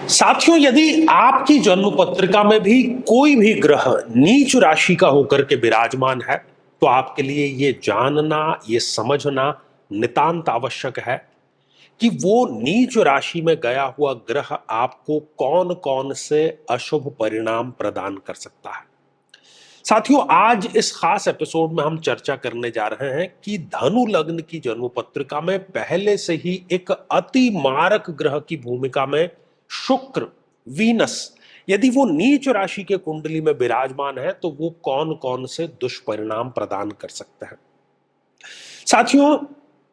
साथियों, यदि आपकी जन्म पत्रिका में भी कोई भी ग्रह नीच राशि का होकर के विराजमान है, तो आपके लिए ये जानना, ये समझना नितांत आवश्यक है कि वो नीच राशि में गया हुआ ग्रह आपको कौन कौन से अशुभ परिणाम प्रदान कर सकता है। साथियों, आज इस खास एपिसोड में हम चर्चा करने जा रहे हैं कि धनु लग्न की जन्म पत्रिका में पहले से ही एक अति मारक ग्रह की भूमिका में शुक्र, वीनस, यदि वो नीच राशि के कुंडली में विराजमान है तो वो कौन कौन से दुष्परिणाम प्रदान कर सकते हैं। साथियों,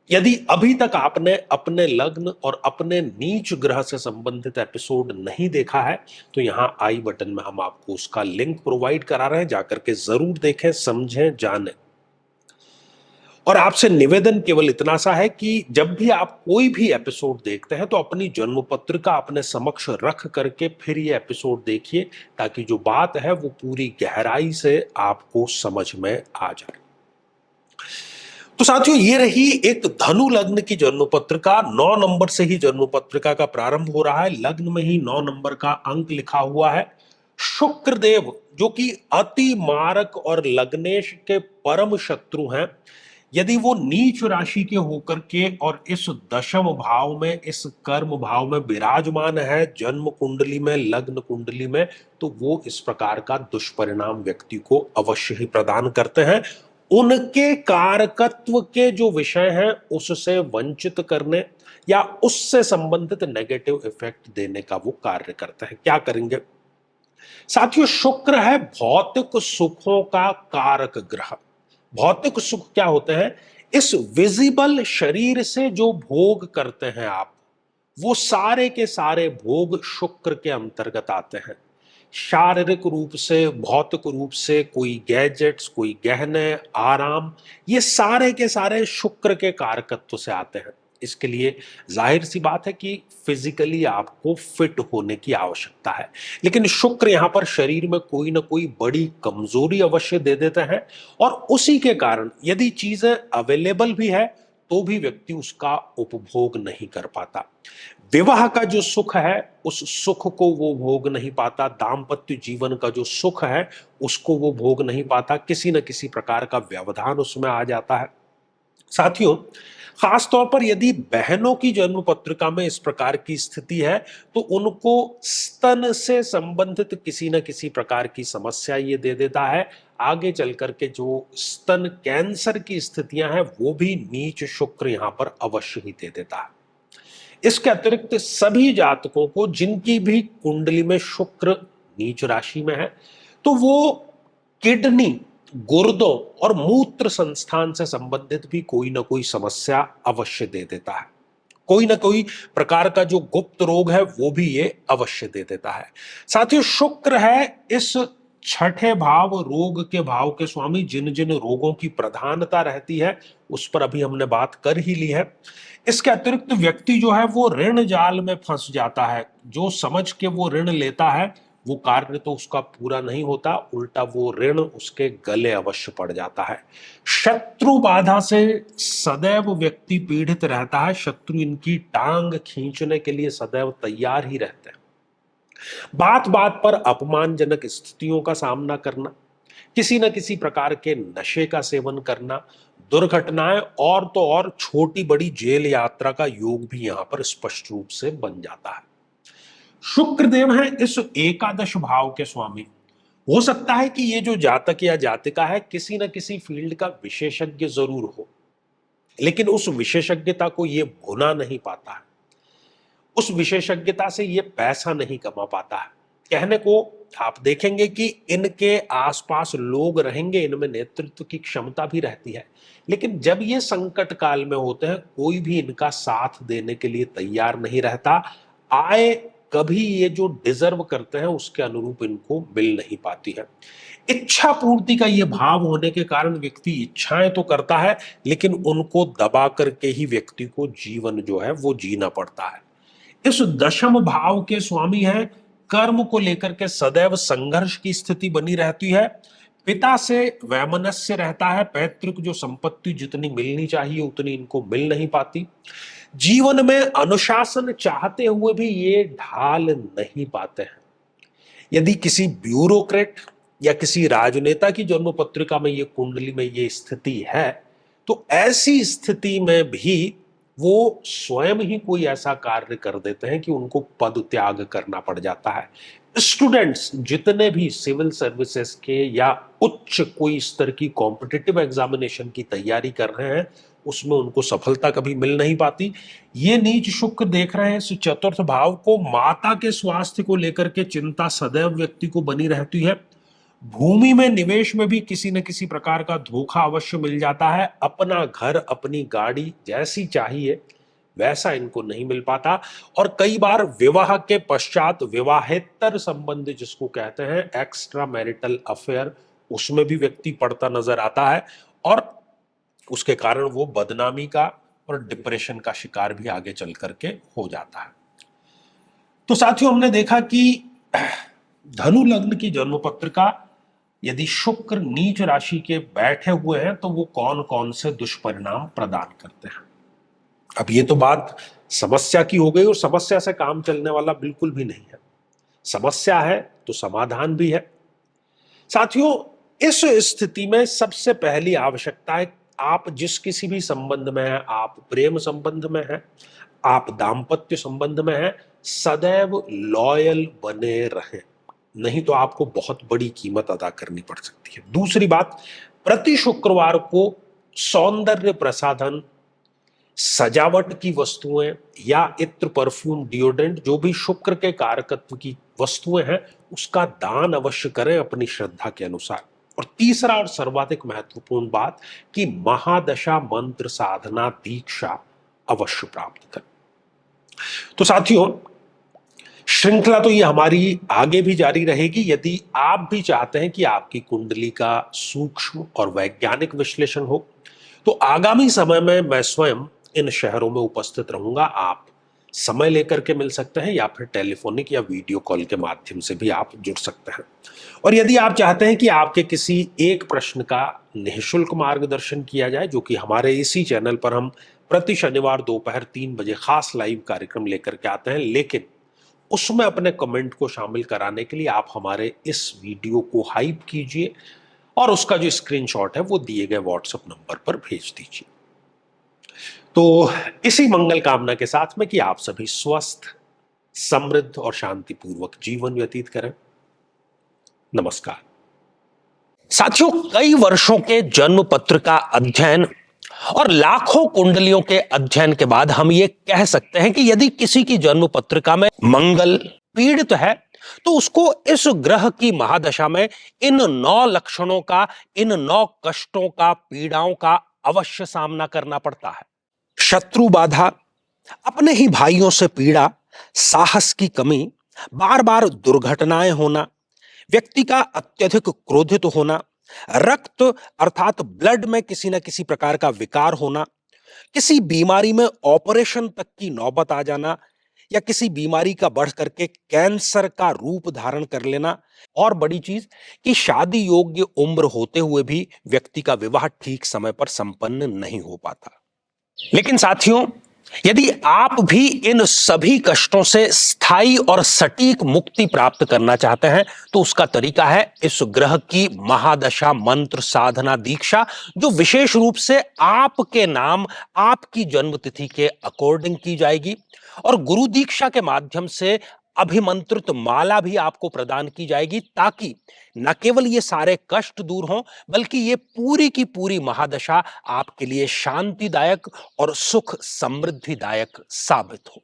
यदि अभी तक आपने अपने लग्न और अपने नीच ग्रह से संबंधित एपिसोड नहीं देखा है तो यहां आई बटन में हम आपको उसका लिंक प्रोवाइड करा रहे हैं, जाकर के जरूर देखें, समझें, जानें। और आपसे निवेदन केवल इतना सा है कि जब भी आप कोई भी एपिसोड देखते हैं तो अपनी जन्म पत्रिका अपने समक्ष रख करके फिर ये एपिसोड देखिए, ताकि जो बात है वो पूरी गहराई से आपको समझ में आ जाए। तो साथियों, ये रही एक धनु लग्न की जन्म पत्रिका। 9 नंबर से ही जन्म पत्रिका का प्रारंभ हो रहा है। लग्न में ही 9 नंबर का अंक लिखा हुआ है। शुक्रदेव जो कि अति मारक और लग्नेश के परम शत्रु हैं, यदि वो नीच राशि के होकर के और इस दशम भाव में, इस कर्म भाव में विराजमान है, जन्म कुंडली में, लग्न कुंडली में, तो वो इस प्रकार का दुष्परिणाम व्यक्ति को अवश्य ही प्रदान करते हैं। उनके कारकत्व के जो विषय हैं उससे वंचित करने या उससे संबंधित नेगेटिव इफेक्ट देने का वो कार्य करते हैं। क्या करेंगे साथियों? शुक्र है भौतिक सुखों का कारक ग्रह। भौतिक सुख क्या होते हैं? इस विजिबल शरीर से जो भोग करते हैं आप, वो सारे के सारे भोग शुक्र के अंतर्गत आते हैं। शारीरिक रूप से, भौतिक रूप से, कोई गैजेट्स, कोई गहने, आराम, ये सारे के सारे शुक्र के कारकत्व से आते हैं। इसके लिए जाहिर सी बात है कि फिजिकली आपको फिट होने की आवश्यकता है, लेकिन शुक्र यहां पर शरीर में कोई ना कोई बड़ी कमजोरी अवश्य दे देते हैं, और उसी के कारण यदि चीजें अवेलेबल भी है तो भी व्यक्ति उसका उपभोग नहीं कर पाता। विवाह का जो सुख है उस सुख को वो भोग नहीं पाता, दाम्पत्य जीवन का जो सुख है उसको वो भोग नहीं पाता, किसी न किसी प्रकार का व्यवधान उसमें आ जाता है। साथियों, खास तौर पर यदि बहनों की जन्म पत्रिका में इस प्रकार की स्थिति है तो उनको स्तन से संबंधित किसी न किसी प्रकार की समस्या ये दे देता है। आगे चल करके जो स्तन कैंसर की स्थितियां हैं वो भी नीच शुक्र यहां पर अवश्य ही दे देता है। इसके अतिरिक्त सभी जातकों को जिनकी भी कुंडली में शुक्र नीच राशि में है तो वो किडनी, गुर्दों और मूत्र संस्थान से संबंधित भी कोई ना कोई समस्या अवश्य दे देता है। कोई ना कोई प्रकार का जो गुप्त रोग है वो भी ये अवश्य दे देता है। साथियों, शुक्र है इस छठे भाव, रोग के भाव के स्वामी। जिन जिन रोगों की प्रधानता रहती है उस पर अभी हमने बात कर ही ली है। इसके अतिरिक्त व्यक्ति जो है वो ऋण जाल में फंस जाता है। जो समझ के वो ऋण लेता है वो कार्य तो उसका पूरा नहीं होता, उल्टा वो ऋण उसके गले अवश्य पड़ जाता है। शत्रु बाधा से सदैव व्यक्ति पीड़ित रहता है। शत्रु इनकी टांग खींचने के लिए सदैव तैयार ही रहते हैं। बात बात पर अपमानजनक स्थितियों का सामना करना, किसी न किसी प्रकार के नशे का सेवन करना, दुर्घटनाएं और तो और छोटी बड़ी जेल यात्रा का योग भी यहां पर स्पष्ट रूप से बन जाता है। शुक्रदेव है इस एकादश भाव के स्वामी। हो सकता है कि ये जो जातक या जातिका है किसी न किसी फील्ड का विशेषज्ञ जरूर हो, लेकिन उस विशेषज्ञता को ये भुना नहीं पाता है, उस विशेषज्ञता से ये पैसा नहीं कमा पाता है। कहने को आप देखेंगे कि इनके आसपास लोग रहेंगे, इनमें नेतृत्व की क्षमता भी रहती है, लेकिन जब ये संकट काल में होते हैं कोई भी इनका साथ देने के लिए तैयार नहीं रहता। आय कभी ये जो डिजर्व करते हैं उसके अनुरूप इनको मिल नहीं पाती है। इच्छा पूर्ति का ये भाव होने के कारण व्यक्ति इच्छाएं तो करता है, लेकिन उनको दबा करके ही व्यक्ति को जीवन जो है वो जीना पड़ता है। इस दशम भाव के स्वामी हैं। कर्म को लेकर के सदैव संघर्ष की स्थिति बनी रहती है। पिता से वैमनस्य रहता है। पैतृक जो संपत्ति जितनी मिलनी चाहिए उतनी इनको मिल नहीं पाती। जीवन में अनुशासन चाहते हुए भी ये ढाल नहीं पाते हैं। यदि किसी ब्यूरोक्रेट या किसी राजनेता की जन्म पत्रिका में ये कुंडली में ये स्थिति है, तो ऐसी स्थिति में भी वो स्वयं ही कोई ऐसा कार्य कर देते हैं कि उनको पद त्याग करना पड़ जाता है। स्टूडेंट्स जितने भी सिविल सर्विसेज के या उच्च कोई स्तर की कॉम्पिटिटिव एग्जामिनेशन की तैयारी कर रहे हैं, उसमें उनको सफलता कभी मिल नहीं पाती। ये नीच शुक्र देख रहे हैं इस चतुर्थ भाव को, माता के स्वास्थ्य को लेकर के चिंता सदैव व्यक्ति को बनी रहती है। भूमि में निवेश में भी किसी न किसी प्रकार का धोखा अवश्य मिल जाता है। अपना घर अपनी गाड़ी जैसी चाहिए वैसा इनको नहीं मिल पाता, और कई बार विवाह के पश्चात विवाहेतर संबंध जिसको कहते हैं एक्स्ट्रा मैरिटल अफेयर, उसमें भी व्यक्ति पड़ता नजर आता है, और उसके कारण वो बदनामी का और डिप्रेशन का शिकार भी आगे चल करके हो जाता है। तो साथियों, हमने देखा कि धनु लग्न की जन्म पत्रिका यदि शुक्र नीच राशि के बैठे हुए हैं तो वो कौन कौन से दुष्परिणाम प्रदान करते हैं। अब ये तो बात समस्या की हो गई, और समस्या से काम चलने वाला बिल्कुल भी नहीं है। समस्या है तो समाधान भी है। साथियों, इस स्थिति में सबसे पहली आवश्यकता है, आप जिस किसी भी संबंध में हैं, आप प्रेम संबंध में हैं, आप दाम्पत्य संबंध में हैं, सदैव लॉयल बने रहें, नहीं तो आपको बहुत बड़ी कीमत अदा करनी पड़ सकती है। दूसरी बात, प्रति शुक्रवार को सौंदर्य प्रसाधन, सजावट की वस्तुएं या इत्र, परफ्यूम, डिओड्रेंट, जो भी शुक्र के कारकत्व की वस्तुएं हैं, उसका दान अवश्य करें अपनी श्रद्धा के अनुसार। और तीसरा और सर्वाधिक महत्वपूर्ण बात कि महादशा मंत्र साधना दीक्षा अवश्य प्राप्त करें। तो साथियों, श्रृंखला तो ये हमारी आगे भी जारी रहेगी। यदि आप भी चाहते हैं कि आपकी कुंडली का सूक्ष्म और वैज्ञानिक विश्लेषण हो, तो आगामी समय में मैं स्वयं इन शहरों में उपस्थित रहूंगा। आप समय लेकर के मिल सकते हैं, या फिर टेलीफोनिक या वीडियो कॉल के माध्यम से भी आप जुड़ सकते हैं। और यदि आप चाहते हैं कि आपके किसी एक प्रश्न का निःशुल्क मार्गदर्शन किया जाए, जो कि हमारे इसी चैनल पर हम प्रति शनिवार दोपहर 3 बजे खास लाइव कार्यक्रम लेकर के आते हैं, लेकिन उसमें अपने कमेंट को शामिल कराने के लिए आप हमारे इस वीडियो को हाइप कीजिए और उसका जो स्क्रीनशॉट है वो दिए गए व्हाट्सएप नंबर पर भेज दीजिए। तो इसी मंगल कामना के साथ में कि आप सभी स्वस्थ, समृद्ध और शांतिपूर्वक जीवन व्यतीत करें। नमस्कार। साथियों, कई वर्षों के जन्म पत्र का अध्ययन और लाखों कुंडलियों के अध्ययन के बाद हम ये कह सकते हैं कि यदि किसी की जन्म पत्रिका में मंगल पीड़ित है, तो उसको इस ग्रह की महादशा में इन 9 लक्षणों का, इन 9 कष्टों का, पीड़ाओं का अवश्य सामना करना पड़ता है। शत्रु बाधा, अपने ही भाइयों से पीड़ा, साहस की कमी, बार बार दुर्घटनाएं होना, व्यक्ति का अत्यधिक क्रोधित होना, रक्त अर्थात ब्लड में किसी न किसी प्रकार का विकार होना, किसी बीमारी में ऑपरेशन तक की नौबत आ जाना, या किसी बीमारी का बढ़ करके कैंसर का रूप धारण कर लेना, और बड़ी चीज कि शादी योग्य उम्र होते हुए भी व्यक्ति का विवाह ठीक समय पर संपन्न नहीं हो पाता। लेकिन साथियों, यदि आप भी इन सभी कष्टों से स्थायी और सटीक मुक्ति प्राप्त करना चाहते हैं, तो उसका तरीका है इस ग्रह की महादशा मंत्र साधना दीक्षा, जो विशेष रूप से आपके नाम, आपकी जन्मतिथि के अकॉर्डिंग की जाएगी। और गुरु दीक्षा के माध्यम से अभिमंत्रित माला भी आपको प्रदान की जाएगी, ताकि न केवल ये सारे कष्ट दूर हों, बल्कि ये पूरी की पूरी महादशा आपके लिए शांतिदायक और सुख समृद्धिदायक साबित हो।